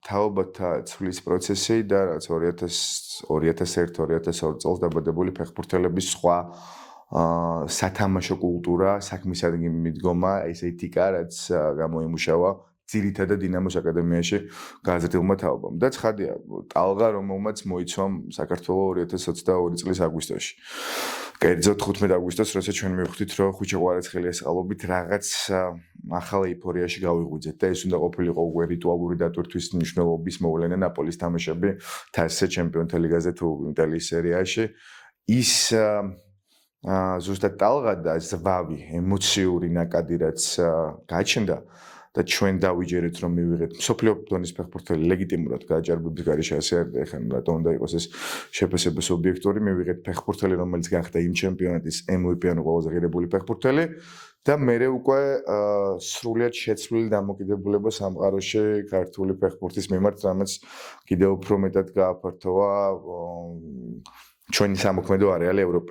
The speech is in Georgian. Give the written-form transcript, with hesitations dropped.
თაობათა ცვლის პროცესი და რაც 2001-2002 წელს დაბადებული ფეხბურთელების სხვა სათამაშო კულტურა, საქმის მიდგომა, ეს ეთიკა, რაც გამოიმუშავა ძირითადად დინამოს აკადემიაში გააზრდილმა თაობამ. და ცხადია, ტალღა, რომელმაც მოიცვა საქართველოს 2022 წლის აგვისტოში. კერძოდ 15 აგვისტოს, როცა ჩვენ მივხვდით, რომ ხუჩა ყვარაცხელიას ყალობით რაღაც ახალ ეიფორიაში გავიღვიძეთ და ეს უნდა ყოფილიყო უკვე რიტუალური დატვირთვის მნიშვნელობის მოვლენა ნაპოლის თამაშები თასზე ჩემპიონთა ლიგაზე თუ იტალიის სერიაში. ის ზუსტად ტალღა და ზვავი, ემოციური ნაკადი, რაც გაჩნდა და ჩვენ დავიჯერეთ რომ მივიღეთ მსოფლიო დონის ფეხბურთელი ლეგიტიმურად გააჭარბების გარეშე ასე არ და ეხლა რატომ უნდა იყოს ეს შეფასების ობიექტური მივიღეთ ფეხბურთელი რომელიც გახდა იმ ჩემპიონატის MVP ანუ ყველაზე ღირებული ფეხბურთელი და მერე უკვე სრულიად შეცვლილი დამოკიდებულება სამყაროში ქართული ფეხბურთის მიმართ რამაც კიდევ უფრო მეტად გააფართოვა ჩვენი სამოქმედო არეალი ევროპაში